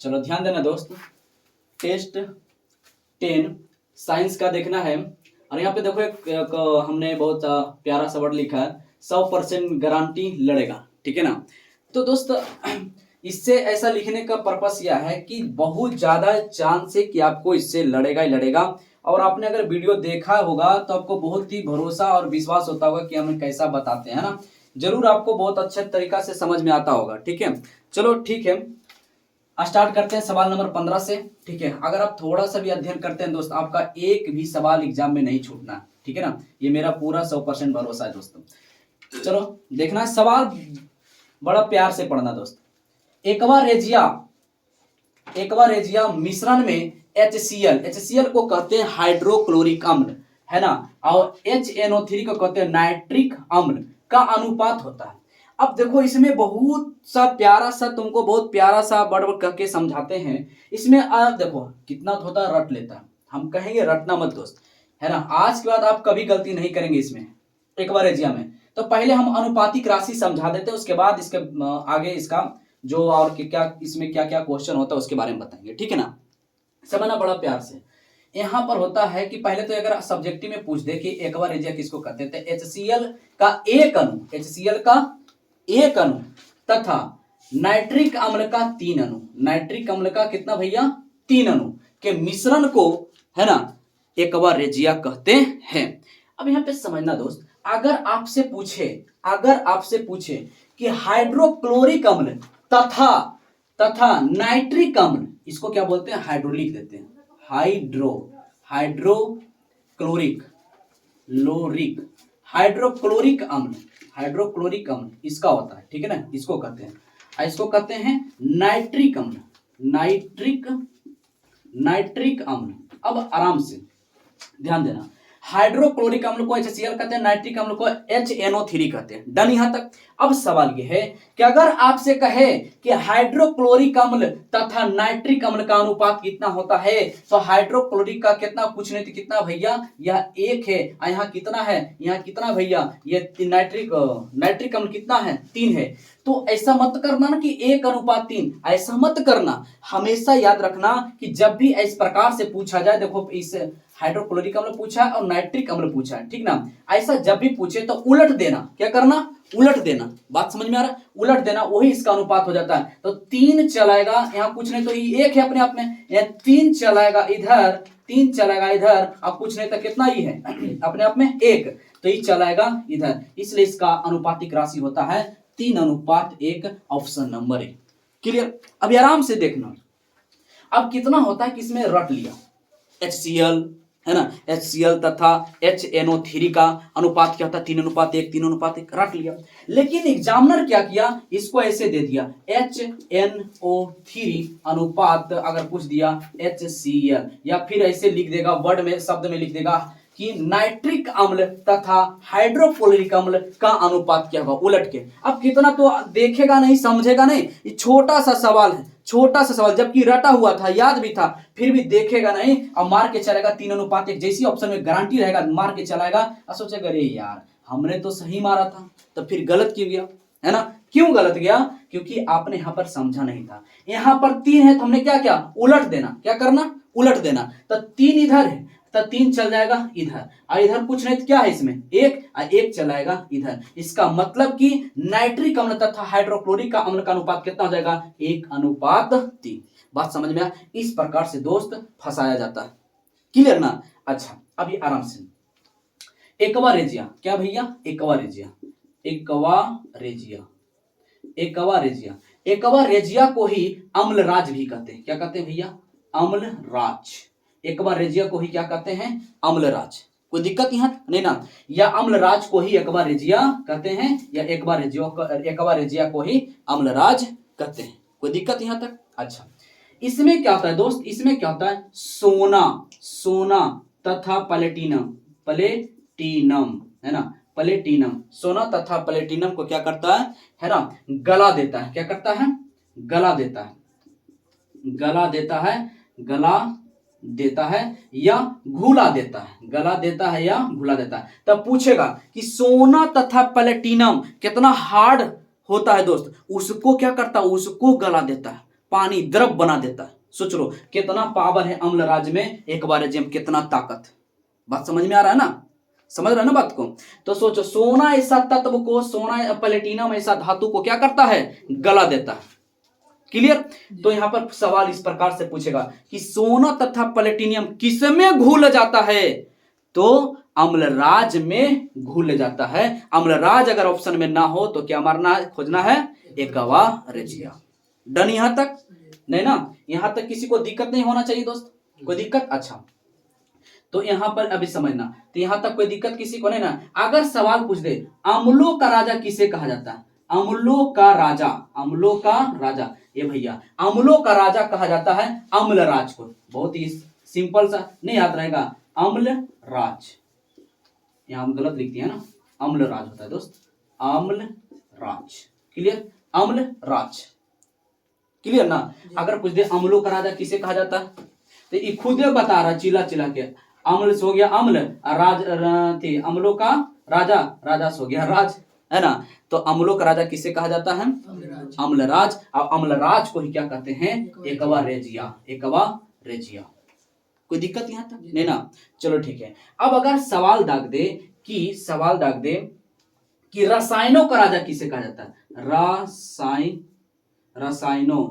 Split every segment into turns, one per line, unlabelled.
चलो ध्यान देना दोस्त, टेस्ट 10 साइंस का देखना है। और यहाँ पे देखो एक हमने बहुत प्यारा सा वर्ड लिखा है, 100% गारंटी लड़ेगा, ठीक है ना। तो दोस्त इससे ऐसा लिखने का पर्पस यह है कि बहुत ज्यादा चांस है कि आपको इससे लड़ेगा ही लड़ेगा। और आपने अगर वीडियो देखा होगा तो आपको बहुत ही भरोसा और विश्वास होता होगा कि हम कैसा बताते हैं ना, जरूर आपको बहुत अच्छे तरीका से समझ में आता होगा, ठीक है। चलो ठीक है, स्टार्ट करते हैं सवाल नंबर 15 से, ठीक है। अगर आप थोड़ा सा भी अध्ययन करते हैं दोस्त, आपका एक भी सवाल एग्जाम में नहीं छूटना, ठीक है ना, ये मेरा पूरा 100% भरोसा है दोस्तों। चलो देखना सवाल, बड़ा प्यार से पढ़ना दोस्त। एक्वा रेजिया मिश्रण में HCl को कहते हैं हाइड्रोक्लोरिक अम्ल, है ना, और HNO3 को कहते हैं नाइट्रिक अम्ल का अनुपात होता है। अब देखो इसमें बहुत सा प्यारा सा, तुमको बहुत प्यारा सा बड़ करके समझाते हैं। इसमें देखो कितना होता है, रट लेता है, हम कहेंगे रटना मत दोस्त, है ना। आज के बाद आप कभी गलती नहीं करेंगे इसमें एक्वारेजिया में। तो पहले हम अनुपातिक राशि समझा देते हैं, उसके बाद इसके आगे इसका जो और क्या इसमें क्या क्या क्वेश्चन होता है उसके बारे में बताएंगे, ठीक है ना। समझना बड़ा प्यार से। यहाँ पर होता है कि पहले तो अगर सब्जेक्टिव में पूछ दे कि एक्वारेजिया किसको कहते हैं, तो HCl का एक अणु तथा नाइट्रिक अम्ल का 3 अणु, नाइट्रिक अम्ल का कितना भैया, 3 अणु के मिश्रण को, है ना, एक्वारेजिया कहते हैं। अब यहाँ पे समझना दोस्त, अगर आपसे पूछे कि हाइड्रोक्लोरिक अम्ल तथा नाइट्रिक अम्ल, इसको क्या बोलते हैं, हाइड्रो लिख देते हैं, हाइड्रोक्लोरिक अम्ल इसका होता है, ठीक है ना, इसको कहते हैं। इसको कहते हैं नाइट्रिक अम्ल। अब आराम से ध्यान देना, हाइड्रोक्लोरिक अम्ल को HCl कहते हैं, नाइट्रिक अम्ल को HNO3 कहते हैं। डन यहां तक। अब सवाल यह है कि अगर आपसे कहे कि हाइड्रोक्लोरिक अम्ल तथा नाइट्रिक अम्ल का अनुपात कितना होता है, तो हाइड्रोक्लोरिक का कितना पूछने तो कितना भैया, यह 1 है, यहाँ कितना है, यहाँ कितना भैया, ये नाइट्रिक अम्ल कितना है, 3 है। तो ऐसा मत करना ना कि 1:3, ऐसा मत करना। हमेशा याद रखना कि जब भी इस प्रकार से पूछा जाए, देखो इस हाइड्रोक्लोरिक अम्ल पूछा है और नाइट्रिक अम्ल पूछा है, ठीक ना, ऐसा जब भी पूछे तो उलट देना। क्या करना, उलट देना। बात समझ में आ रहा है, उलट देना, वही इसका अनुपात हो जाता है। तो 3 चलाएगा, यहाँ कुछ नहीं तो ये 1 है अपने आप में, यहाँ 3 चलाएगा इधर, 3 चलाएगा इधर, अब कुछ नहीं तो कितना ही है अपने आप में 1, तो ये चलाएगा इधर, इसलिए इसका अनुपातिक राशि होता है 3:1, ऑप्शन नंबर ए। क्लियर। अभी आराम से देखना, अब कितना होता है कि इसमें रट लिया HCl, है ना, HCl तथा HNO3 का अनुपात क्या होता है, 3:1, 3:1 रट लिया। लेकिन एग्जामिनर क्या किया, इसको ऐसे दे दिया HNO3 अनुपात, अगर कुछ दिया HCl, या फिर ऐसे लिख देगा वर्ड में, शब्द में लिख देगा कि नाइट्रिक अम्ल तथा हाइड्रोक्लोरिक अम्ल का अनुपात क्या होगा, उलट के। अब कितना तो देखेगा नहीं, समझेगा नहीं, ये छोटा सा सवाल है, जबकि रटा हुआ था, याद भी था, फिर भी देखेगा नहीं और मार के चलेगा 3:1। जैसी ऑप्शन में गारंटी रहेगा मार के चलाएगा और सोचेगा अरे यार हमने तो सही मारा था, तो फिर गलत क्यों गया, है ना। क्यों गलत गया, क्योंकि आपने यहां पर समझा नहीं था। यहां पर 3 है तो हमने क्या किया, उलट देना। क्या करना, उलट देना। तो 3 इधर है तो 3 चल जाएगा इधर, और इधर कुछ नहीं तो क्या है इसमें 1 चलाएगा इधर। इसका मतलब कि नाइट्रिक अम्ल तथा हाइड्रोक्लोरिक अम्ल का अनुपात कितना हो जाएगा, 1:3। बात समझ में आया। इस प्रकार से दोस्त फंसाया जाता है। क्लियर ना। अच्छा अभी आराम से, एक्वारेजिया क्या भैया, एक्वारेजिया को ही अम्लराज भी कहते हैं। क्या कहते हैं भैया, अम्लराज। एक्वारेजिया को ही क्या कहते हैं, अम्लराज। कोई दिक्कत यहां नहीं ना, या अम्लराज को ही एक्वारेजिया कहते हैं, या एक्वारेजिया को ही अम्लराज कहते हैं। कोई दिक्कत यहां तक। अच्छा इसमें क्या होता है दोस्त, इसमें क्या होता है, सोना तथा प्लेटिनम, है ना, प्लेटिनम, सोना तथा प्लेटिनम को क्या करता है ना, गला देता है। क्या करता है, गला देता है या घुला देता है, गला देता है या घुला देता है। तब पूछेगा कि सोना तथा प्लेटिनम कितना हार्ड होता है दोस्त, उसको क्या करता है, उसको गला देता है। पानी द्रव बना देता है। सोच लो कितना पावर है अम्ल राज्य में, एक बार में कितना ताकत। बात समझ में आ रहा है ना, समझ रहे हैं ना बात को। तो सोचो सोना ऐसा तत्व को, सोना प्लेटिनम ऐसा धातु को क्या करता है, गला देता है। क्लियर। तो यहां पर सवाल इस प्रकार से पूछेगा कि सोना तथा प्लेटिनियम किसमें घुल जाता है, तो अम्लराज में घुल जाता है। अम्लराज अगर ऑप्शन में ना हो तो क्या मारना है, खोजना है, एकवा रेजिया। डन यहां तक, नहीं ना, यहां तक किसी को दिक्कत नहीं होना चाहिए दोस्त, कोई दिक्कत। अच्छा तो यहां पर अभी समझना, तो यहां तक कोई दिक्कत किसी को नहीं ना। अगर सवाल पूछ दे अम्लों का राजा किसे कहा जाता है, अम्लों का राजा, अम्लों का राजा, ये भैया अम्लों का राजा कहा जाता है अम्लराज को। बहुत ही सिंपल सा, नहीं याद रहेगा, अम्लराज। यहां हम गलत लिखते हैं ना, अम्लराज होता है दोस्त, अम्लराज। क्लियर, अम्लराज। क्लियर ना। अगर पूछ दे अम्लों का राजा किसे कहा जाता है, तो ये खुद बता रहा चिल्ला चिल्ला के, अम्ल से हो गया अम्ल, राज थी अम्लों का राजा, राजा से हो गया राज, है ना। तो अम्लों का राजा किसे कहा जाता है, अम्लराज। और अम्लराज को ही क्या कहते हैं, एकवा रेजिया, एकवा रेजिया। कोई दिक्कत यहां तक नहीं ना, चलो ठीक है। अब अगर सवाल दाग दे कि, सवाल दाग दे कि रसायनों का राजा किसे कहा जाता है, रसायनों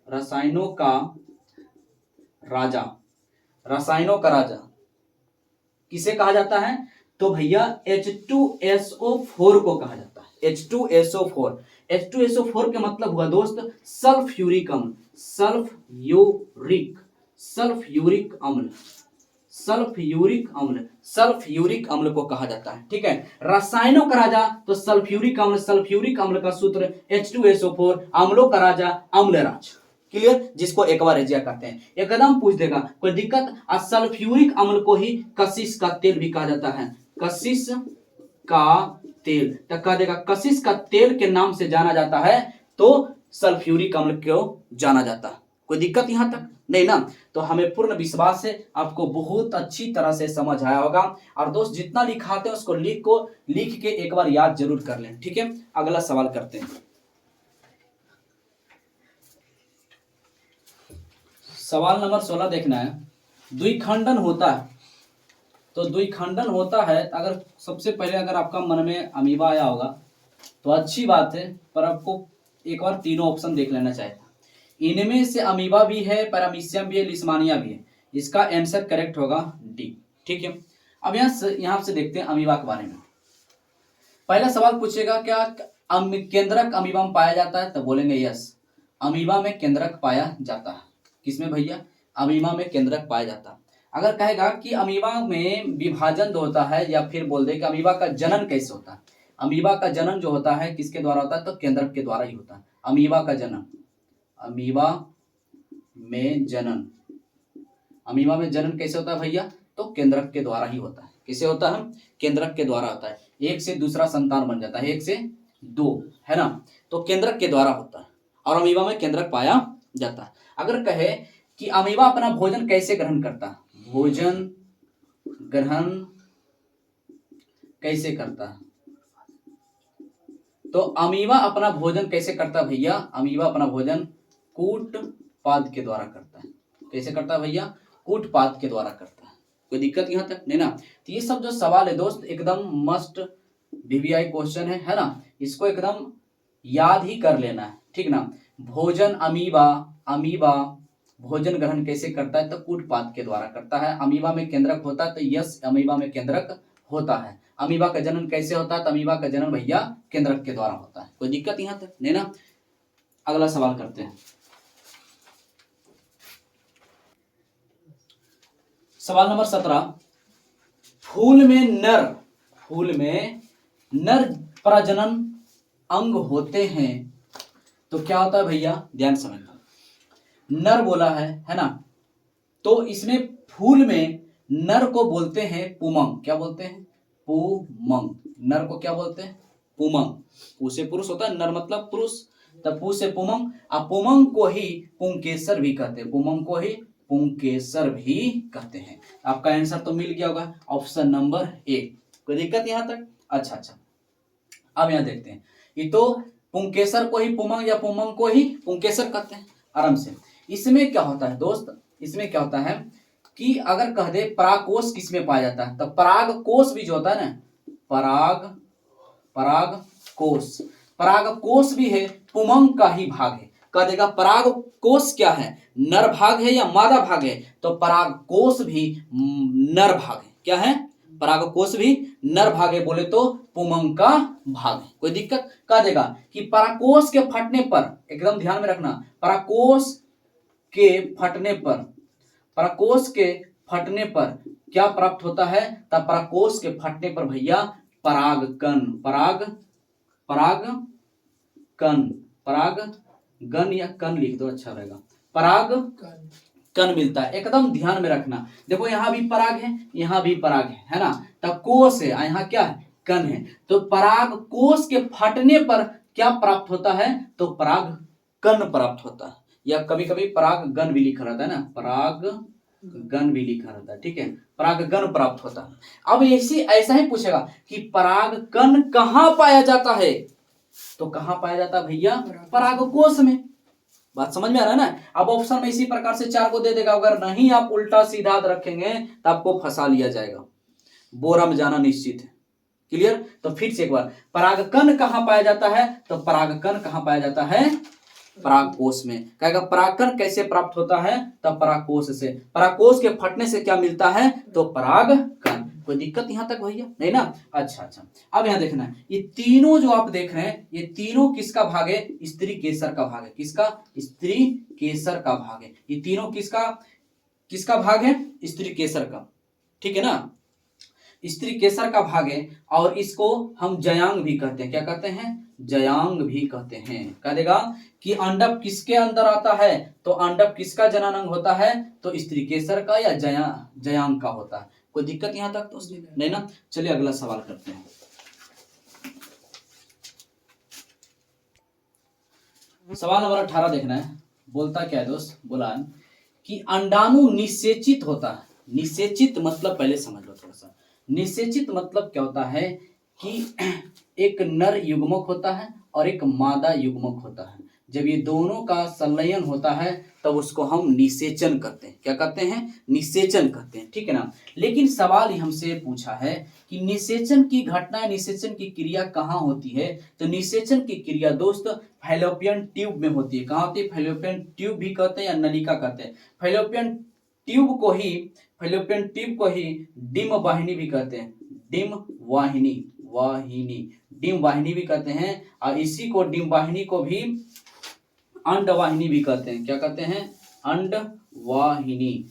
रसायनों का राजा, रसायनों का राजा किसे कहा जाता है, तो भैया H2SO4 को कहा जाता है। H2SO4, H2SO4 के मतलब हुआ दोस्त सल्फ्यूरिक अम्ल, सल्फ्यूरिक अम्ल, सल्फ्यूरिक अम्ल को कहा जाता है। ठीक है, रसायनों का राजा तो सल्फ्यूरिक अम्ल, सल्फ्यूरिक अम्ल का सूत्र H2SO4, अम्लों का राजा अम्लराज। क्लियर, जिसको एकवा रेजिया कहते हैं। एकदम पूछ देगा, कोई दिक्कत। सल्फ्यूरिक अम्ल को ही कशिश का तेल भी कहा जाता है, कशिश का तेल, तो कह देगा कशिश का तेल के नाम से जाना जाता है, तो सल्फ्यूरिक अम्ल को जाना जाता है। कोई दिक्कत यहां तक नहीं ना। तो हमें पूर्ण विश्वास है आपको बहुत अच्छी तरह से समझ आया होगा। और दोस्त जितना लिखाते हैं उसको लिख के एक बार याद जरूर कर लें। ठीक है, अगला सवाल करते हैं। सवाल नंबर 16 देखना है। द्विखंडन होता है, तो द्विखंडन होता है, अगर सबसे पहले अगर आपका मन में अमीबा आया होगा तो अच्छी बात है, पर आपको एक बार तीनों ऑप्शन देख लेना चाहिए। इनमें से अमीबा भी है, पैरामीशियम भी है, लिस्मानिया भी है। इसका आंसर करेक्ट होगा डी। ठीक है, अब यहां से देखते हैं अमीबा के बारे में। पहला सवाल पूछेगा क्या केंद्रक अमीबा में पाया जाता है, तो बोलेंगे यस, अमीबा में केंद्रक पाया जाता है। किसमें भैया, अमीबा में केंद्रक पाया जाता है। अगर कहेगा कि अमीबा में विभाजन जो होता है, या फिर बोल दे कि अमीबा का जनन कैसे होता है, अमीबा का जनन जो होता है किसके द्वारा होता है, तो केंद्रक के द्वारा ही होता है। अमीबा का जनन, अमीबा में जनन, अमीबा में जनन कैसे होता है भैया, तो केंद्रक के द्वारा ही होता है। किसे होता है, केंद्रक के द्वारा होता है। एक से दूसरा संतान बन जाता है, एक से दो, है ना, तो केंद्रक के द्वारा होता है। और अमीबा में केंद्रक पाया जाता है। अगर कहे कि अमीबा अपना भोजन कैसे ग्रहण करता है, भोजन ग्रहण कैसे करता है, तो अमीबा अपना भोजन कैसे करता है भैया, अमीबा अपना भोजन कूटपाद के द्वारा करता है। कैसे करता है भैया, कूटपाद के द्वारा करता है। कोई दिक्कत यहां तक नहीं ना। तो ये सब जो सवाल है दोस्त एकदम मस्ट वीवीआई क्वेश्चन है ना, इसको एकदम याद ही कर लेना है। ठीक ना, भोजन अमीबा भोजन ग्रहण कैसे करता है, तो कूटपाद के द्वारा करता है। अमीबा में केंद्रक होता है, तो यस अमीबा में केंद्रक होता है। अमीबा का जनन कैसे होता है, तो अमीबा का जनन भैया केंद्रक के द्वारा होता है। कोई दिक्कत यहां तक नहीं ना। अगला सवाल करते हैं। सवाल नंबर 17, फूल में नर प्रजनन अंग होते हैं, तो क्या होता है भैया, ध्यान समझना। नर बोला है ना, तो इसमें फूल में नर को बोलते हैं पुमंग। क्या बोलते हैं, पुमंग। नर को क्या बोलते हैं, पुमंग। पू से पुरुष होता है, नर मतलब पुरुष, तब पू से पुमंग। अब पुमंग को ही पुंकेसर भी कहते हैं, पुमंग को ही पुंकेसर भी कहते हैं। आपका आंसर तो मिल गया होगा, ऑप्शन नंबर ए। कोई दिक्कत यहां तक। अच्छा, अब यहां देखते हैं। ये तो पुंकेसर को ही पुमंग या पुमंग को ही पुंकेसर कहते हैं आराम से। इसमें क्या होता है दोस्त, इसमें क्या होता है कि अगर कह दे परागकोश किसमें पाया जाता है, तो परागकोश भी जो होता है ना, परागकोश, परागकोश भी है पुमंग का ही भाग है। कह देगा परागकोश क्या है, नर भाग है या मादा भाग है, तो परागकोश भी नर भाग है। क्या है, परागकोश भी नर भाग है बोले तो पुमंग का भाग है। कोई दिक्कत, कह देगा कि परागकोश के फटने पर, एकदम ध्यान में रखना, परागकोश के फटने पर, परागकोश के फटने पर क्या प्राप्त होता है, तब परागकोश के फटने पर भैया परागकण, परागकण या कण लिख दो अच्छा रहेगा, परागकण मिलता है। एकदम ध्यान में रखना, देखो यहाँ भी पराग है, यहाँ भी पराग है ना, तब कोश है, यहाँ क्या है, कण है। तो परागकोश के फटने पर क्या प्राप्त होता है, तो परागकण प्राप्त होता है, या कभी कभी परागगण भी लिखा रहता है ना, परागगण भी लिखा रहता है, ठीक है, परागगण प्राप्त होता है। अब ऐसा ही पूछेगा कि परागकण कहाँ पाया जाता है, तो कहाँ पाया जाता है भैया, परागकोश में। बात समझ में आ रहा है ना। अब ऑप्शन में इसी प्रकार से 4 को दे देगा, अगर नहीं आप उल्टा सीधा रखेंगे तो आपको फंसा लिया जाएगा, बोरा में जाना निश्चित है। क्लियर, तो फिर से एक बार, परागकण कहाँ पाया जाता है, तो परागकण कहाँ पाया जाता है, परागकोश में। कहेगा परागकण कैसे प्राप्त होता है, तब परागकोश से, परागकोश के फटने से क्या मिलता है, तो परागकण। कोई दिक्कत यहां तक भैया नहीं ना। अच्छा, अब यहां देखना है, ये तीनों जो आप देख रहे हैं, ये तीनों किसका भाग है, स्त्री केसर का भाग है। किसका, स्त्री केसर का भाग है। ये तीनों किसका भाग है, स्त्री केसर का, ठीक है ना, स्त्री केसर का भाग है। और इसको हम जयांग भी कहते हैं, क्या कहते हैं, जयांग भी कहते हैं। कह देगा कि अंडप किसके अंदर आता है, तो अंडप किसका जननांग होता है, तो स्त्री केसर का या जयांग का होता है। कोई दिक्कत यहां तक तो नहीं ना। चलिए अगला सवाल करते हैं। सवाल नंबर 18 देखना है, बोलता क्या है दोस्त, बोला कि अंडाणु निषेचित होता है। निषेचित मतलब पहले समझ लो थोड़ा सा, निषेचित मतलब क्या होता है कि एक नर युग्मक होता है और एक मादा युग्मक होता है। जब ये दोनों का संलयन होता है तब उसको हम निषेचन करते हैं। क्या कहते हैं, निषेचन करते हैं, ठीक है ना। लेकिन सवाल हमसे पूछा है कि निषेचन की घटना, निषेचन की क्रिया कहाँ होती है, तो निषेचन की क्रिया दोस्त फैलोपियन ट्यूब में होती है। कहाँ होती है, फैलोपियन ट्यूब भी कहते हैं या नलिका कहते हैं। फैलोपियन ट्यूब को ही डिम वाहिनी भी कहते हैं, डिम वाहिनी भी कहते हैं। और इसी को डिम वाहिनी को भी अंडवाहिनी भी कहते हैं। क्या कहते हैं, अंडवाहिनी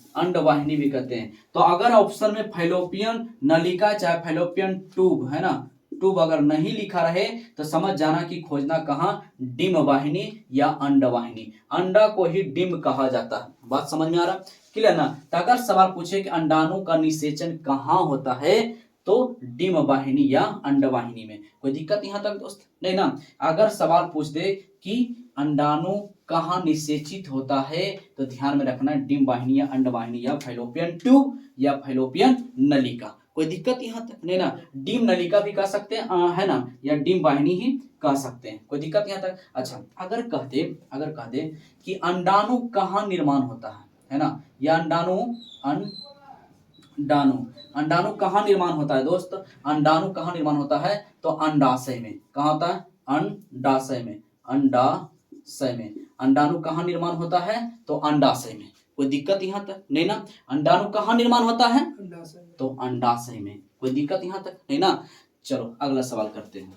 भी कहते हैं। तो अगर ऑप्शन में फैलोपियन नलिका चाहे फैलोपियन ट्यूब है ना, ट्यूब अगर नहीं लिखा रहे तो समझ जाना कि खोजना कहाँ, डिम वाहिनी या अंडवाहिनी। अंडा को ही डिम कहा जाता है। बात समझ में आ रहा, क्लियर ना। तो अगर सवाल पूछे कि अंडाणु का निषेचन कहाँ होता है, तो डिम वाहिनी या अंडवाहिनी में। कोई दिक्कत यहां तक दोस्त नहीं ना। अगर सवाल पूछ दे कि अंडाणु कहाँ निषेचित होता है, तो ध्यान में रखना डिम वाहिनी या अंडवाहिनी या फैलोपियन ट्यूब या फैलोपियन नलिका। कोई दिक्कत यहाँ तक नहीं ना। डिम नलिका भी कह सकते हैं है ना, या डिम वाहिनी ही कह सकते हैं। कोई दिक्कत यहाँ तक। अच्छा, अगर कह दे कि अंडाणु कहाँ निर्माण होता है ना, या अंडाणु कहाँ निर्माण होता है दोस्त, अंडाणु कहाँ निर्माण होता है, तो अंडाशय में। कहाँ होता है, अंडाशय में। अंडाणु कहाँ निर्माण होता है, तो अंडाशय में। कोई दिक्कत यहाँ तक नहीं ना। अंडाणु कहाँ निर्माण होता है, तो अंडाशय में। कोई दिक्कत यहाँ तक नहीं ना। चलो अगला सवाल करते हैं।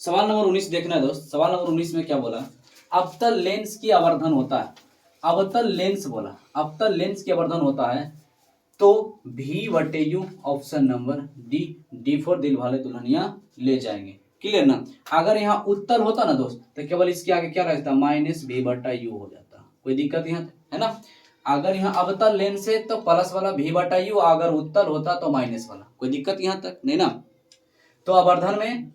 सवाल नंबर 19 देखना है दोस्त। सवाल नंबर 19 में क्या बोला, अवतल लेंस की आवर्धन होता है। अवतल लेंस बोला, अवतल लेंस की आवर्धन होता है तो V/U option number D for दिल वाले दुल्हनिया ले जाएंगे। क्लियर ना। अगर यहाँ उत्तल होता ना दोस्त, तो केवल इसके आगे क्या रहता, -V/U हो जाता। कोई दिक्कत यहाँ है ना। अगर यहाँ अवतल लेंस है तो प्लस वाला V/U, अगर उत्तल होता तो माइनस वाला। कोई दिक्कत यहाँ तक नहीं ना। तो आवर्धन में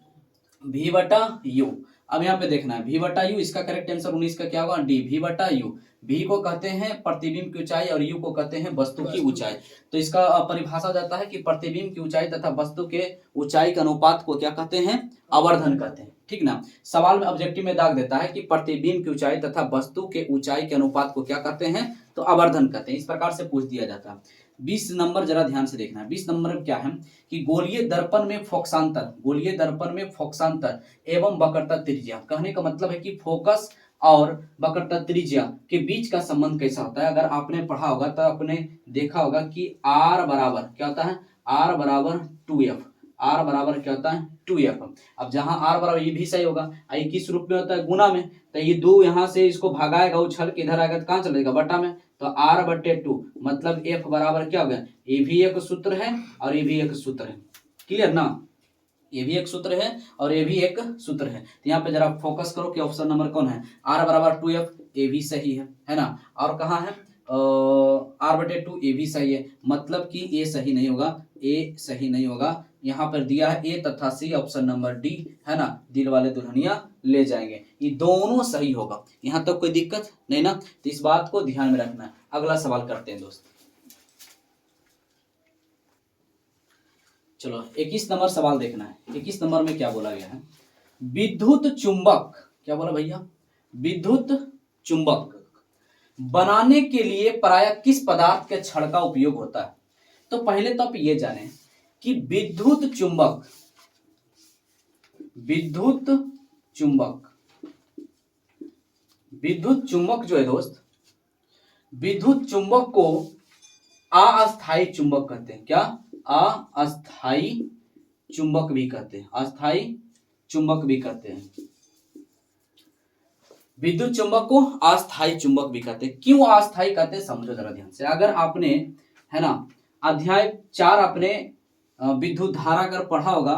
V/U, अब यहाँ पे देखना है V बटा यू, इसका करेक्ट आंसर 19 का क्या होगा, डी, V बटा यू। V को कहते हैं प्रतिबिंब की ऊंचाई और U को कहते हैं वस्तु की ऊंचाई। तो इसका परिभाषा जाता है कि प्रतिबिंब की ऊंचाई तथा वस्तु के ऊंचाई के अनुपात को क्या कहते हैं, आवर्धन कहते हैं, ठीक ना। सवाल में ऑब्जेक्टिव में दाग देता है कि प्रतिबिंब की ऊंचाई तथा वस्तु के ऊंचाई के अनुपात को क्या कहते हैं, तो आवर्धन कहते हैं। इस प्रकार से पूछ दिया जाता है। 20 नंबर जरा ध्यान से देखना है। 20 नंबर में क्या है कि गोलीय दर्पण में फोकसांतर, गोलीय दर्पण में फोकसांतर एवं वक्रता त्रिज्या, कहने का मतलब है कि फोकस और वक्रता त्रिज्या के बीच का संबंध कैसा होता है। अगर आपने पढ़ा होगा तो आपने देखा होगा कि R बराबर क्या होता है, R बराबर 2f, R बराबर क्या होता है 2f। अब जहां R बराबर, ये भी सही होगा, ये किस रूप में होता है, गुना में। तो ये 2 यहाँ से इसको भागाएगा, उछल के इधर आएगा तो कहाँ चलेगा, बटा में। तो R बटे 2 मतलब f बराबर क्या हो गया, ये भी एक सूत्र है और ये भी एक सूत्र है, क्लियर ना। ये भी एक सूत्र है और ये भी एक सूत्र है। तो यहाँ पे जरा फोकस करो कि ऑप्शन नंबर कौन है, R बराबर 2f, ये भी सही है ना। और कहाँ है R बटे 2, ये भी सही है, मतलब कि ये सही नहीं होगा, ये सही नहीं होगा। यहाँ पर दिया है ए तथा सी, ऑप्शन नंबर डी है ना, दिल वाले दुल्हनिया ले जाएंगे, ये दोनों सही होगा। यहाँ तक कोई दिक्कत नहीं ना, तो इस बात को ध्यान में रखना है। अगला सवाल करते हैं दोस्त। चलो 21 नंबर सवाल देखना है। 21 नंबर में क्या बोला गया है, विद्युत चुंबक, क्या बोला भैया, विद्युत चुंबक बनाने के लिए प्रायः किस पदार्थ के छड़ का उपयोग होता है। तो पहले तो आप ये जाने कि विद्युत चुंबक, विद्युत चुंबक, विद्युत चुंबक जो है दोस्त, विद्युत चुंबक को अस्थायी चुंबक कहते हैं। क्या, अस्थायी चुंबक भी कहते हैं, अस्थायी चुंबक भी कहते हैं। विद्युत चुंबक को अस्थायी चुंबक भी कहते हैं। क्यों अस्थायी कहते हैं, समझो जरा ध्यान से। अगर आपने है ना अध्याय 4 अपने विद्युत धारा अगर पढ़ा होगा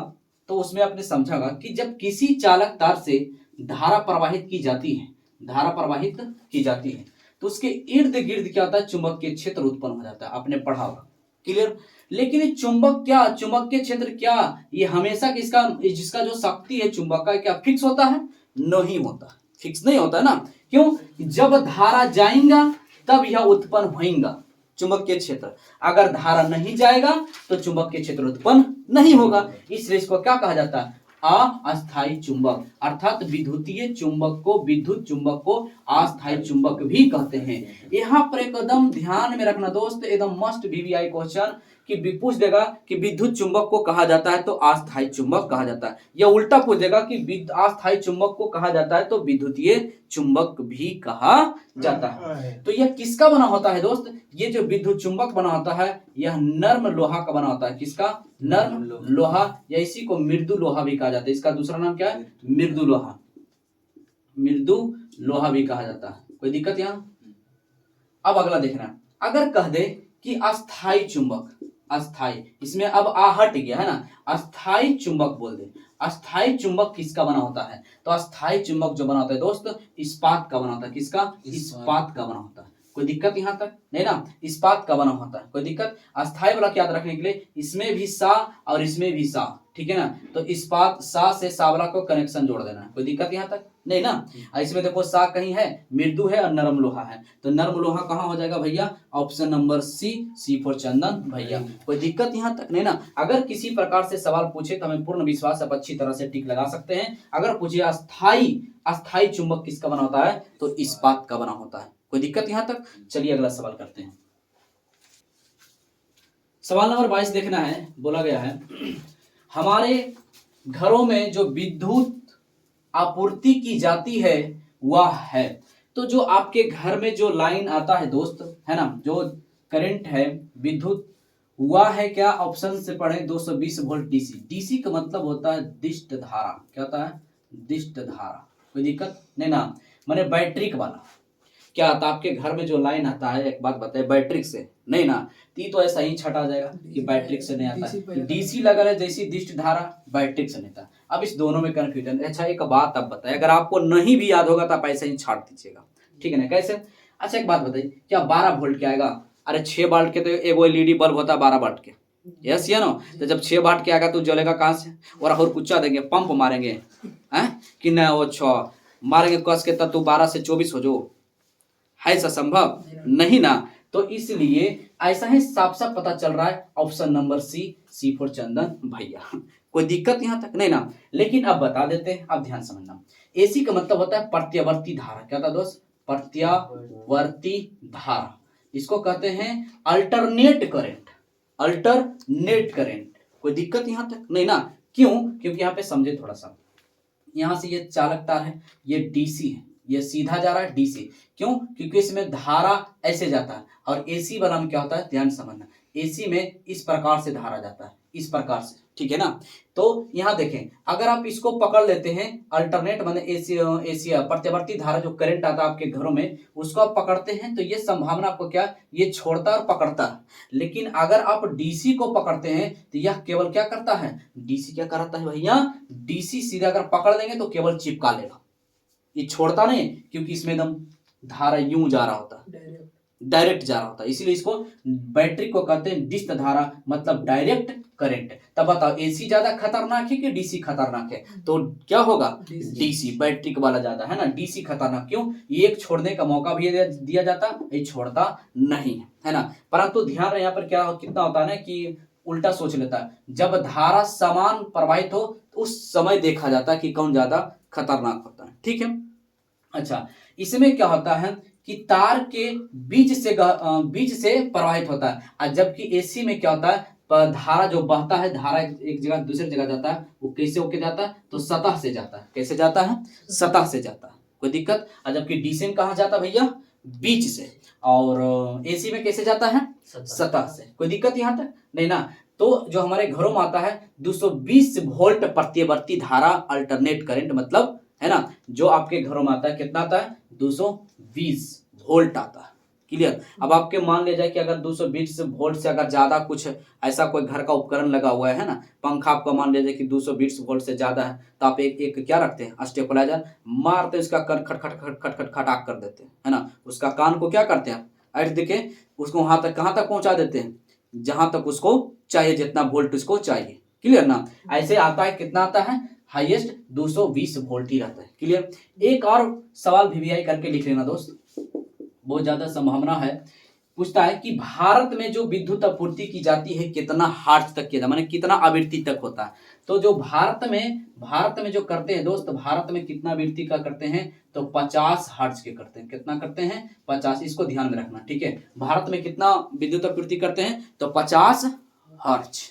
तो उसमें आपने समझा होगा कि जब किसी चालक तार से धारा प्रवाहित की जाती है, धारा प्रवाहित की जाती है, तो उसके इर्द गिर्द क्या होता है, चुंबकीय क्षेत्र उत्पन्न हो जाता है, आपने पढ़ा होगा, क्लियर। लेकिन ये चुंबक क्या, चुंबकीय क्षेत्र क्या, ये हमेशा किसका, जिसका जो शक्ति है चुंबक का, क्या फिक्स होता है, नहीं होता, फिक्स नहीं होता ना। क्यों, जब धारा जाएगा तब यह उत्पन्न होगा चुंबकीय क्षेत्र, अगर धारा नहीं जाएगा तो चुंबकीय क्षेत्र उत्पन्न नहीं होगा। इसलिए इसको क्या कहा जाता है, अस्थायी चुंबक, अर्थात विद्युतीय चुंबक को, विद्युत चुंबक को अस्थायी चुंबक भी कहते हैं। यहाँ पर एकदम ध्यान में रखना दोस्त, एकदम मस्ट VVI क्वेश्चन कि पूछ देगा कि विद्युत चुंबक को कहा जाता है तो अस्थायी चुंबक कहा जाता है, या उल्टा पूछ देगा कि अस्थायी चुंबक को कहा जाता है तो विद्युतीय चुंबक भी कहा जाता है। तो यह किसका बना होता है दोस्त, ये जो विद्युत चुंबक बना होता है यह नर्म लोहा का बना होता है। किसका, नर्म लोहा, या इसी को मृदु लोहा भी कहा जाता है। इसका दूसरा नाम क्या है, मृदु लोहा, मृदु लोहा भी कहा जाता है। कोई दिक्कत यहाँ। अब अगला देखना, अगर कह दे कि अस्थायी चुंबक, अस्थायी, इसमें अब हट गया है ना, अस्थायी चुंबक बोल दे। अस्थायी चुंबक किसका बना होता है, तो अस्थायी चुंबक जो बना होता है दोस्त इस्पात का बना होता है। किसका, इस्पात का बना होता है। कोई दिक्कत यहाँ तक नहीं ना, इस्पात का बना होता है, कोई दिक्कत। अस्थायी वाला याद रखने के लिए, इसमें भी सा और इसमें भी सा, ठीक है ना। तो इस्पात सा से सावला को कनेक्शन जोड़ देना है, कोई दिक्कत यहाँ तक नहीं ना। इसमें देखो सा कहीं है, मृदु है और नरम लोहा है, तो नरम लोहा कहाँ हो जाएगा भैया, ऑप्शन नंबर सी फॉर चंदन भैया। कोई दिक्कत यहाँ तक नहीं ना। अगर किसी प्रकार से सवाल पूछे तो हमें पूर्ण विश्वास, आप अच्छी तरह से टिक लगा सकते हैं। अगर पूछे अस्थायी चुंबक किसका बना होता है, तो इस्पात का बना होता है। कोई दिक्कत यहाँ तक। चलिए अगला सवाल करते हैं। सवाल नंबर 22 देखना है। बोला गया है हमारे घरों में जो विद्युत आपूर्ति की जाती है वह है, तो जो आपके घर में जो लाइन आता है दोस्त है ना, जो करंट है विद्युत, वह है क्या, ऑप्शन से पढ़े 220 वोल्ट डीसी। डीसी का मतलब होता है दिष्ट धारा। क्या होता है, दिष्ट धारा। कोई दिक्कत नहीं ना, माने बैटरी वाला। क्या आता है आपके घर में जो लाइन आता है, एक बात बताए, बैटरी से नहीं ना, तो ऐसा ही छटा जाएगा कि बैटरी से नहीं आता है। डीसी लगा है जैसी दिष्ट धारा, बैटरी से नहीं था। अब इस दोनों में कंफ्यूजन। अच्छा एक बात आप बताए, अगर आपको नहीं भी याद होगा तो आप ऐसे ही छाट दीजिएगा, ठीक है ना, कैसे। अच्छा एक बात बताइए, क्या 12 वोल्ट क्या आएगा, अरे 6 वोल्ट के तो एगो LED बल्ब होता है 12 वाट के, यस या नो। तो जब 6 वाट के आएगा तो जलेगा कहाँ से, और कुचा देंगे, पंप मारेंगे हैं कि नहीं, वो 6 मारेंगे कस के, तब तो 12 से 24 हो जो, है ऐसा संभव नहीं ना। तो इसलिए ऐसा ही साफ साफ पता चल रहा है ऑप्शन नंबर सी फॉर चंदन भैया। कोई दिक्कत यहाँ तक नहीं ना। लेकिन अब बता देते हैं, अब ध्यान समझना। एसी का मतलब होता है प्रत्यावर्ती धारा। क्या था दोस्त? प्रत्यावर्ती धारा। इसको कहते हैं अल्टरनेट करंट, अल्टरनेट करंट। कोई दिक्कत यहाँ तक नहीं ना। क्यों? क्योंकि यहाँ पे समझे थोड़ा सा, यहाँ से ये चालक तार है, ये डीसी है, ये सीधा जा रहा है डीसी। क्यों? क्योंकि इसमें धारा ऐसे जाता है, और एसी वाला में क्या होता है, ध्यान समझना, एसी में इस प्रकार से धारा जाता है, इस प्रकार से, ठीक है ना। तो यहाँ देखें, अगर आप इसको पकड़ लेते हैं, अल्टरनेट माने एसी प्रत्यावर्ती धारा जो करंट आता है आपके घरों में, उसको आप पकड़ते हैं, तो ये संभावना आपको क्या, ये छोड़ता और पकड़ता है। लेकिन अगर आप डीसी को पकड़ते हैं तो यह केवल क्या करता है, डीसी क्या करता है भैया, डीसी सीधा अगर पकड़ लेंगे तो केवल चिपका लेगा, ये छोड़ता नहीं, क्योंकि इसमें एकदम धारा यूं जा रहा होता है, डायरेक्ट जा रहा होता है। इसीलिए इसको बैटरी को कहते हैं डिस्त धारा, मतलब डायरेक्ट करंट। तब बताओ एसी ज्यादा खतरनाक है कि डीसी खतरनाक है? तो क्या होगा, डीसी, बैटरी वाला ज्यादा है ना, डीसी खतरनाक। क्यों? ये एक छोड़ने का मौका भी दिया जाता, ये छोड़ता नहीं है ना। परंतु ध्यान रहे यहाँ पर क्या कितना होता है ना कि उल्टा सोच लेता है, जब धारा समान प्रवाहित हो तो उस समय देखा जाता है कि कौन ज्यादा खतरनाक होता है, ठीक है। अच्छा, इसमें क्या होता है कि तार के बीच से प्रवाहित होता है, और जबकि एसी में क्या होता है, धारा जो बहता है, धारा एक जगह दूसरी जगह जाता है, वो कैसे होके जाता है, तो सतह से जाता है। कैसे जाता है? सतह से जाता है। कोई दिक्कत? और जबकि डीसी में कहाँ जाता है भैया, बीच से, और एसी में कैसे जाता है, सतह से। कोई दिक्कत यहाँ तक नहीं ना। तो जो हमारे घरों में आता है 220 वोल्ट प्रत्यावर्ती धारा, अल्टरनेट करंट मतलब, है ना, जो आपके घरों में आता है, कितना आता है, 220 वोल्ट आता है। क्लियर? अब आपके मान ले जाए कि अगर 220 वोल्ट से अगर ज्यादा कुछ ऐसा कोई घर का उपकरण लगा हुआ है ना, पंखा आपका मान ले जाए कि 220 वोल्ट से ज्यादा है, तो आप एक क्या रखते हैं, स्टेबलाइजर मारते हैं, उसका कर खट खट खट खट खट खटाक कर देते हैं, है ना। उसका कान को क्या करते हैं, ऐड देके उसको वहां तक, कहां तक पहुंचा देते हैं, जहां तक उसको चाहिए, जितना वोल्ट उसको चाहिए। क्लियर ना? ऐसे आता है, कितना आता है, हाईएस्ट 220 वोल्ट ही रहता है। क्लियर? एक और सवाल वीवीआई करके लिख लेना दोस्त, बहुत ज्यादा संभावना है। पूछता है कि भारत में जो विद्युत आपूर्ति की जाती है कितना हर्ट्ज तक किया जाता है, माने कितना आवृत्ति तक होता है। तो जो भारत में जो करते हैं दोस्त, भारत में कितना आवृत्ति का करते हैं, तो 50 हर्ट्ज के करते हैं। कितना करते हैं? 50। इसको ध्यान में रखना, ठीक है। भारत में कितना विद्युत आपूर्ति करते हैं, तो 50 हर्ट्ज,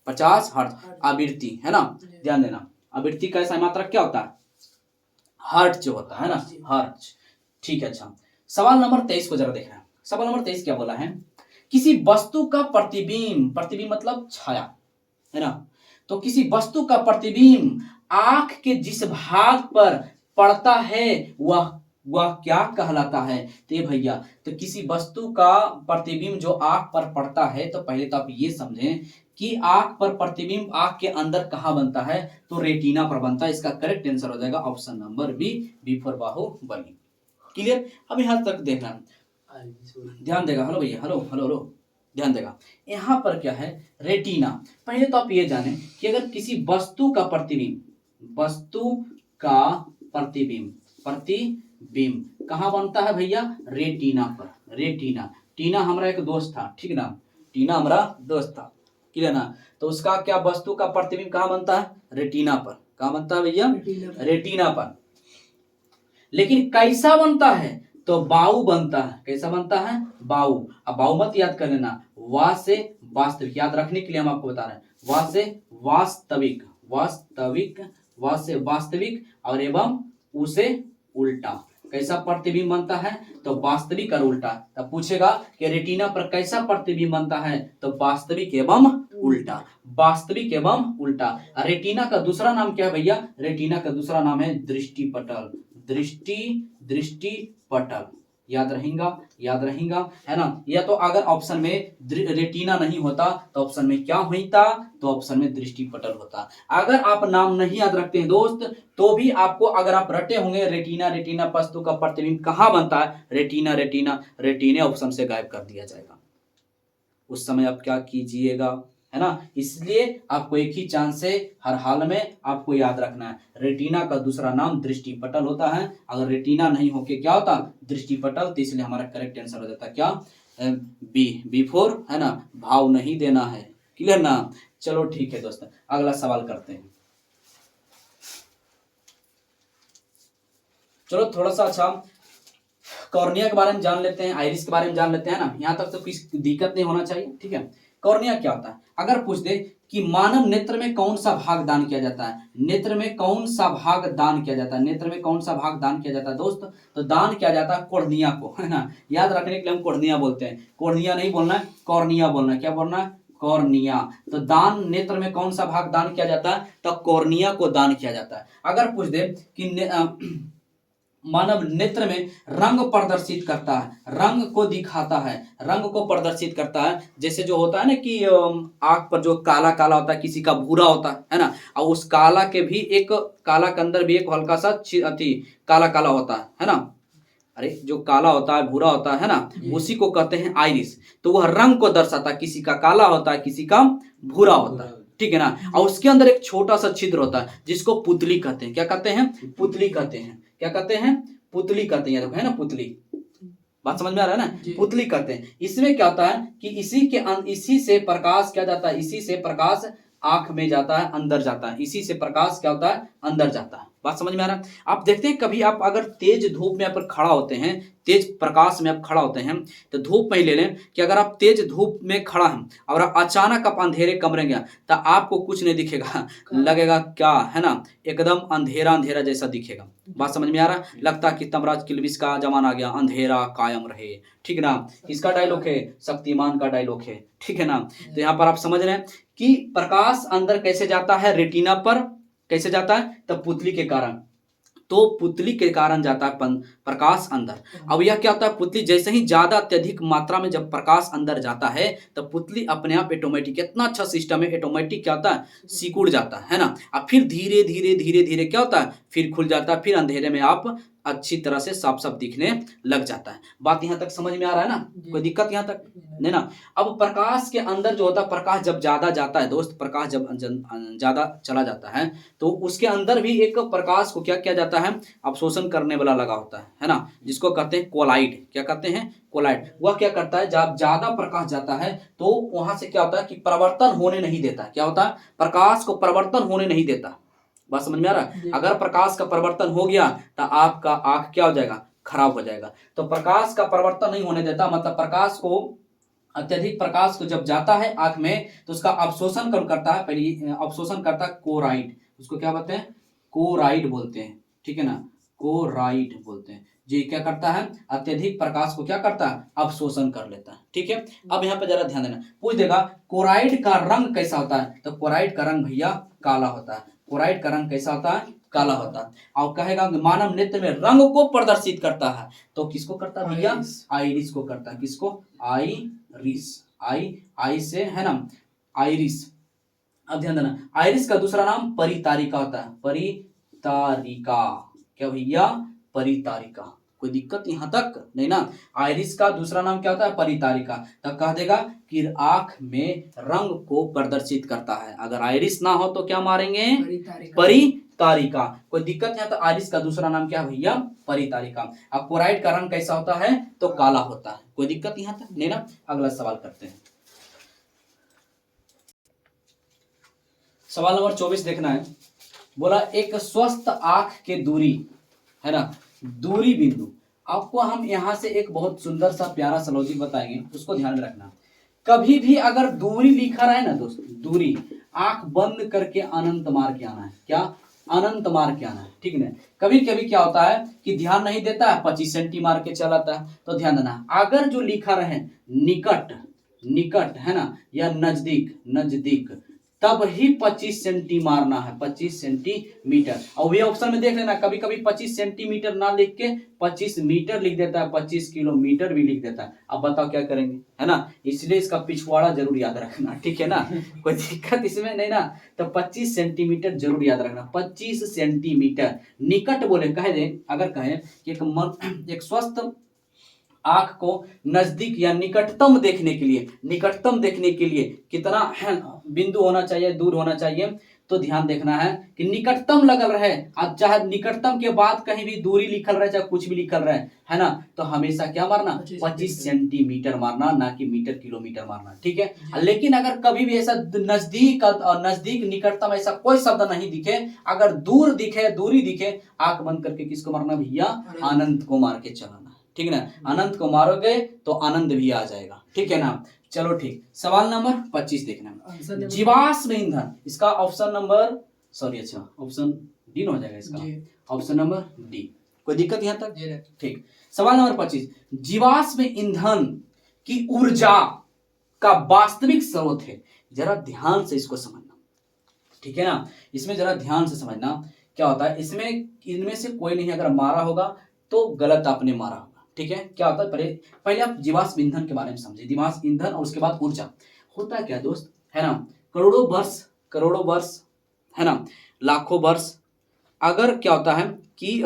50 हर्ट्ज आवृत्ति, है ना। ध्यान देना, आवृत्ति का ऐसा मात्रक क्या होता है, हर्ट्ज जो होता है ना, हर्ट्ज। ठीक है। अच्छा, सवाल नंबर 23 को जरा देखना। सवाल नंबर 23 क्या बोला है, किसी वस्तु का प्रतिबिंब, प्रतिबिंब मतलब छाया, है ना। तो किसी वस्तु का प्रतिबिंब आंख के जिस भाग पर पड़ता है वह क्या कहलाता है। तो ये भैया, तो किसी वस्तु का प्रतिबिंब जो आंख पर पड़ता है, तो पहले तो आप ये समझें कि आंख पर प्रतिबिंब आंख के अंदर कहाँ बनता है, तो रेटिना पर बनता है। इसका करेक्ट आंसर हो जाएगा option number B for Baahubali. Clear? अब यहां तक देखना, ध्यान देगा, हेलो भैया, हेलो हेलो हेलो, ध्यान देगा। यहाँ पर क्या है, रेटिना। पहले तो आप ये जाने कि अगर किसी वस्तु का प्रतिबिंब, वस्तु का प्रतिबिंब कहाँ बनता है भैया, रेटिना पर। रेटिना, टीना हमारा एक दोस्त था, ठीक ना, टीना हमारा दोस्त था, क्लियर ना। तो उसका क्या, वस्तु का प्रतिबिंब कहाँ बनता है, रेटिना पर। कहाँ बनता है भैया, रेटिना पर। लेकिन कैसा बनता है, तो बाऊ बनता है। कैसा बनता है, बाऊ। अब बाऊ मत याद कर लेना, वा से वास्तविक याद रखने के लिए हम आपको बता रहे हैं, वा से वास्तविक, वास्तविक, वा से वास्तविक, और एवं उसे उल्टा। कैसा प्रतिबिंब बनता है, तो वास्तविक और उल्टा। तब पूछेगा कि रेटिना पर कैसा प्रतिबिंब बनता है, तो वास्तविक एवं उल्टा, वास्तविक एवं उल्टा। रेटिना का दूसरा नाम क्या है भैया, रेटिना का दूसरा नाम है दृष्टिपटल, दृष्टिपटल। याद रहेगा, है ना। या तो अगर ऑप्शन में रेटिना नहीं होता तो ऑप्शन में क्या होता, तो ऑप्शन में दृष्टिपटल होता। अगर आप नाम नहीं याद रखते हैं दोस्त, तो भी आपको, अगर आप रटे होंगे रेटिना, रेटिना वस्तु का प्रतिबिंब कहाँ बनता है, रेटिना, रेटिना, रेटिने ऑप्शन से गायब कर दिया जाएगा। उस समय आप क्या कीजिएगा, है ना। इसलिए आपको एक ही चांस है, हर हाल में आपको याद रखना है, रेटिना का दूसरा नाम दृष्टिपटल होता है। अगर रेटिना नहीं होके क्या होता, दृष्टिपटल, तो इसलिए हमारा करेक्ट आंसर हो जाता क्या, बी फोर, है ना, भाव नहीं देना है। क्लियर ना। चलो ठीक है दोस्तों, अगला सवाल करते हैं। चलो थोड़ा सा अच्छा कॉर्निया के बारे में जान लेते हैं, आइरिस के बारे में जान लेते हैं ना। यहाँ तक तो किसी दिक्कत नहीं होना चाहिए, ठीक है। कॉर्निया क्या होता है, अगर पूछ दे कि मानव नेत्र में कौन सा भाग दान किया जाता है, नेत्र में कौन सा भाग दान किया जाता है, नेत्र में कौन सा भाग दान किया जाता है दोस्त, तो दान किया जाता है कॉर्निया को, है ना। याद रखने के लिए हम कॉर्निया बोलते हैं, कॉर्निया नहीं बोलना है, कॉर्निया बोलना है। क्या बोलना है, कॉर्निया। तो दान, नेत्र में कौन सा भाग दान किया जाता है, तो कॉर्निया को दान किया जाता है। अगर पूछ दे कि मानव नेत्र में रंग प्रदर्शित करता है, रंग को दिखाता है, रंग को प्रदर्शित करता है, जैसे जो होता है ना कि आंख पर जो काला काला होता है, किसी का भूरा होता है ना, और उस काला के भी एक, काला के अंदर भी एक हल्का सा अति काला काला होता है ना। अरे जो काला होता है, भूरा होता है ना, उसी को कहते हैं आइरिस। तो वह रंग को दर्शाता है, किसी का काला होता है, किसी का भूरा होता है, ठीक है ना। और उसके अंदर एक छोटा सा छिद्र होता है जिसको पुतली कहते हैं। क्या कहते हैं, पुतली कहते हैं। क्या कहते हैं, पुतली कहते हैं। देखो है ना पुतली, बात समझ में आ रहा है ना, पुतली कहते हैं। इसमें क्या होता है कि इसी से प्रकाश क्या जाता है, इसी से प्रकाश आंख में जाता है, अंदर जाता है, इसी से प्रकाश क्या होता है, अंदर जाता है। बात समझ में आ रहा है। आप देखते हैं कभी आप अगर तेज धूप में पर खड़ा होते हैं, तेज प्रकाश में आप खड़ा होते हैं, तो धूप में ही ले लें कि अगर आप तेज धूप में खड़ा हैं और अचानक आप अंधेरे कमरे गया, तो आपको कुछ नहीं दिखेगा, लगेगा क्या, है ना, एकदम अंधेरा अंधेरा जैसा दिखेगा। बात समझ में आ रहा है। लगता है कि तमराज किलबिश का जमाना आ गया, अंधेरा कायम रहे, ठीक है ना। किसका डायलॉग है, शक्तिमान का डायलॉग है, ठीक है ना। तो यहाँ पर आप समझ रहे हैं कि प्रकाश अंदर कैसे जाता है, रेटिना पर कैसे जाता है, तो पुतली के कारण, तो पुतली के कारण जाता है प्रकाश अंदर। अब यह क्या होता है, पुतली जैसे ही ज्यादा अत्यधिक मात्रा में जब प्रकाश अंदर जाता है, तो पुतली अपने आप ऑटोमेटिक, इतना अच्छा सिस्टम है, ऑटोमेटिक क्या होता है, सिकुड़ जाता है ना। अब फिर धीरे धीरे धीरे धीरे क्या होता है, फिर खुल जाता है, फिर अंधेरे में आप अच्छी तरह से साफ साफ दिखने लग जाता है। बात यहाँ तक समझ में आ रहा है ना, कोई दिक्कत यहाँ तक नहीं ना। अब प्रकाश के अंदर जो होता है, प्रकाश जब ज्यादा जाता है दोस्त, प्रकाश जब ज्यादा चला जाता है, तो उसके अंदर भी एक प्रकाश को क्या किया जाता है, अवशोषण करने वाला लगा होता है ना, जिसको कहते हैं कोलाइड। क्या कहते हैं, कोलाइड। वह क्या करता है, जब ज्यादा प्रकाश जाता है तो वहां से क्या होता है कि परिवर्तन होने नहीं देता। क्या होता है, प्रकाश को परिवर्तन होने नहीं देता। बात समझ में आ रहा है। अगर प्रकाश का परिवर्तन हो गया तो आपका आंख क्या हो जाएगा, खराब हो जाएगा। तो प्रकाश का परिवर्तन नहीं होने देता, मतलब प्रकाश को, अत्यधिक प्रकाश को जब जाता है आंख में, तो उसका अवशोषण कम करता है, पहले अवशोषण करता है कोराइड, उसको क्या बोलते हैं, कोराइड बोलते हैं, ठीक है ना, कोराइड बोलते हैं जी। क्या करता है, अत्यधिक प्रकाश को क्या करता है, अवशोषण कर लेता है, ठीक है। अब यहाँ पे जरा ध्यान देना, पूछ देगा कोराइड का रंग कैसा होता है, तो कोराइड का रंग भैया काला होता है। कोराइड का रंग कैसा होता है, काला होता है। और कहेगा मानव नेत्र में रंग को प्रदर्शित करता है, तो किसको करता है भैया, आइरिस को करता है। किसको, आइरिस, आई से है ना, आइरिस। अब ध्यान देना, आइरिस का दूसरा नाम परितारिका होता है, परितारिका। क्या भैया, परितारिका। कोई दिक्कत यहाँ तक नहीं ना। आइरिस का दूसरा नाम क्या होता है, परितारिका। तब कह देगा कि आंख में रंग को प्रदर्शित करता है। अगर आइरिस ना हो तो क्या मारेंगे, परितारिका। कोई दिक्कत यहाँ, तो आइरिस का दूसरा नाम क्या है भैया, परितारिका। अब कोराइड का रंग कैसा होता है, तो काला होता है। कोई दिक्कत यहाँ तक नहीं ना। अगला सवाल करते हैं, सवाल नंबर 24 देखना है। बोला एक स्वस्थ आंख के दूरी, है ना, दूरी बिंदु। आपको हम यहां से एक बहुत सुंदर सा प्यारा सा लॉजिक बताएंगे, उसको ध्यान में रखना। कभी भी अगर दूरी लिखा रहा है ना दोस्त, दूरी, आंख बंद करके अनंत मार के आना है। क्या, अनंत मार के आना है, ठीक है। कभी कभी क्या होता है कि ध्यान नहीं देता है, 25 सेंटी मार के चलाता है। तो ध्यान देना, अगर जो लिखा रहे निकट, निकट है ना, या नजदीक, नजदीक, तब ही 25 सेंटी मारना है, 25 सेंटीमीटर। और ये ऑप्शन में देख लेना, कभी कभी 25 सेंटीमीटर ना लिख के 25 मीटर लिख देता है, 25 किलोमीटर भी लिख देता है। अब बताओ क्या करेंगे, है ना। इसलिए इसका पिछवाड़ा जरूर याद रखना, ठीक है ना, कोई दिक्कत इसमें नहीं ना। तो 25 सेंटीमीटर जरूर याद रखना, 25 सेंटीमीटर। निकट बोले, कहे दे, अगर कहे कि एक स्वस्थ आंख को नजदीक या निकटतम देखने के लिए, निकटतम देखने के लिए कितना बिंदु होना चाहिए, दूर होना चाहिए, तो ध्यान देखना है कि निकटतम लगल रहे। अब चाहे निकटतम के बाद कहीं भी दूरी लिखल रहे, चाहे कुछ भी लिखल रहे, है ना, तो हमेशा क्या मारना, 25 सेंटीमीटर मारना, ना कि मीटर किलोमीटर मारना, ठीक है। लेकिन अगर कभी भी ऐसा नजदीक नजदीक निकटतम ऐसा कोई शब्द नहीं दिखे, अगर दूर दिखे, दूरी दिखे, आंख बंद करके किसको मारना भैया, अनंत को मार के चलाना, ठीक है ना। अनंत को मारोगे तो आनंद भी आ जाएगा, ठीक है ना। चलो ठीक, सवाल नंबर 25 देखना, जीवाश्म ईंधन, इसका ऑप्शन नंबर अच्छा ऑप्शन डी हो जाएगा इसका, ऑप्शन नंबर डी, कोई दिक्कत यहां तक, ठीक। सवाल नंबर 25, जीवाश्म ईंधन की ऊर्जा का वास्तविक स्रोत है। जरा ध्यान से इसको समझना, ठीक है ना, इसमें जरा ध्यान से समझना क्या होता है। इसमें इनमें से कोई नहीं अगर मारा होगा तो गलत आपने मारा होगा, ठीक है। क्या होता है, पहले आप जीवाश्म ईंधन के बारे में समझिए, जीवाश्म ईंधन और उसके बाद ऊर्जा होता है क्या दोस्त, है ना। करोड़ों वर्ष, है ना, लाखों वर्ष, अगर क्या होता है कि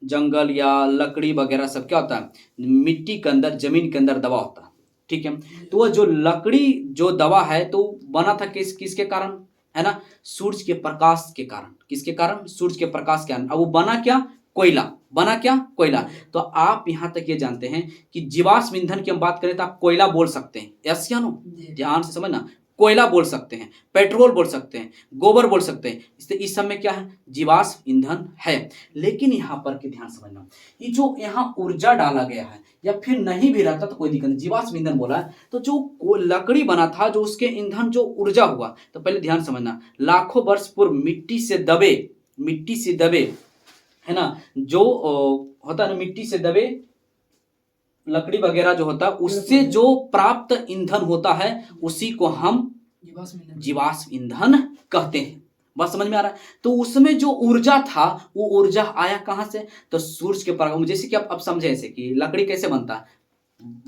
जंगल या लकड़ी वगैरह सब क्या होता है, मिट्टी के अंदर, जमीन के अंदर दबा होता है, ठीक है। तो वो जो लकड़ी जो दबा है तो बना था किसके कारण, है ना, सूरज के प्रकाश के कारण। किसके कारण, सूरज के प्रकाश के कारण। अब वो बना क्या, कोयला, बना क्या, कोयला। तो आप यहां तक ये जानते हैं कि जीवाश्म ईंधन की हम बात करें तो आप कोयला बोल सकते हैं, यस या नो, ध्यान से समझना, कोयला बोल सकते हैं, पेट्रोल बोल सकते हैं, गोबर बोल सकते हैं, इस सब में क्या है, जीवाश्म ईंधन है। लेकिन यहां पर के ध्यान समझना, ये जो यहाँ ऊर्जा डाला गया है या फिर नहीं भी रहता तो कोई दिक्कत नहीं, जीवाश्म ईंधन बोला है तो जो लकड़ी बना था, जो उसके ईंधन जो ऊर्जा हुआ, तो पहले ध्यान समझना, लाखों वर्ष पूर्व मिट्टी से दबे, है ना, जो होता है ना, मिट्टी से दबे लकड़ी वगैरह जो होता है, उससे जो प्राप्त ईंधन होता है उसी को हम जीवाश्म ईंधन कहते हैं। बात समझ में आ रहा है। तो उसमें जो ऊर्जा था वो ऊर्जा आया कहां से, तो सूरज के प्रकाश, जैसे कि आप अब समझे ऐसे कि लकड़ी कैसे बनता है,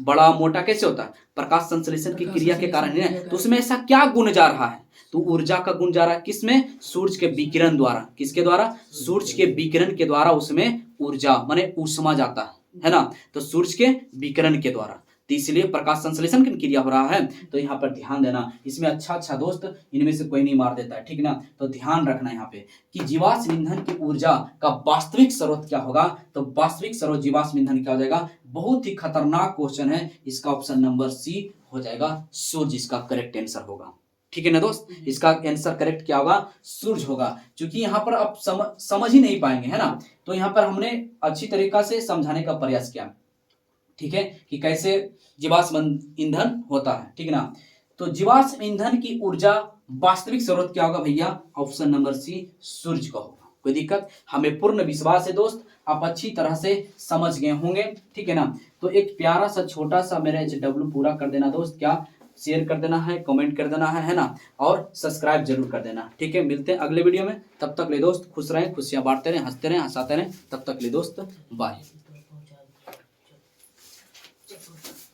बड़ा मोटा कैसे होता है, प्रकाश संश्लेषण की क्रिया के कारण है। तो उसमें ऐसा क्या गुण जा रहा है, तो ऊर्जा का गुण जा रहा है किसमें, सूरज के विकिरण द्वारा। किसके द्वारा, सूरज के विकिरण के द्वारा उसमें ऊर्जा माने ऊष्मा जाता है ना, तो सूरज के विकिरण के द्वारा, तो इसलिए प्रकाश संश्लेषण की क्रिया हो रहा है। तो यहाँ पर ध्यान देना, इसमें अच्छा दोस्त इनमें से कोई नहीं मार देता है, ठीक ना। तो ध्यान रखना यहाँ पे कि जीवाश्म ईंधन की ऊर्जा का वास्तविक स्रोत क्या होगा, तो वास्तविक स्रोत जीवाश्म ईंधन क्या हो जाएगा, बहुत ही खतरनाक क्वेश्चन है, इसका ऑप्शन नंबर सी हो जाएगा, सूरज इसका करेक्ट आंसर होगा, ठीक है ना दोस्त। इसका आंसर करेक्ट क्या होगा, सूरज होगा। क्योंकि यहाँ पर आप समझ ही नहीं पाएंगे, है ना, तो यहाँ पर हमने अच्छी तरीका से समझाने का प्रयास किया, ठीक है, कि कैसे जीवाश्म ईंधन होता है, ठीक है ना। तो जीवाश्म ईंधन की ऊर्जा वास्तविक स्रोत क्या होगा भैया, ऑप्शन नंबर सी, सूरज का होगा। कोई दिक्कत, हमें पूर्ण विश्वास है दोस्त आप अच्छी तरह से समझ गए होंगे, ठीक है ना। तो एक प्यारा सा छोटा सा मेरा HW पूरा कर देना दोस्त, क्या शेयर कर देना है, कमेंट कर देना है ना, और सब्सक्राइब जरूर कर देना, ठीक है। मिलते हैं अगले वीडियो में, तब तक ले दोस्त खुश रहें, खुशियां बांटते रहें, हंसते रहें, हंसाते रहें, तब तक ले दोस्त बाय।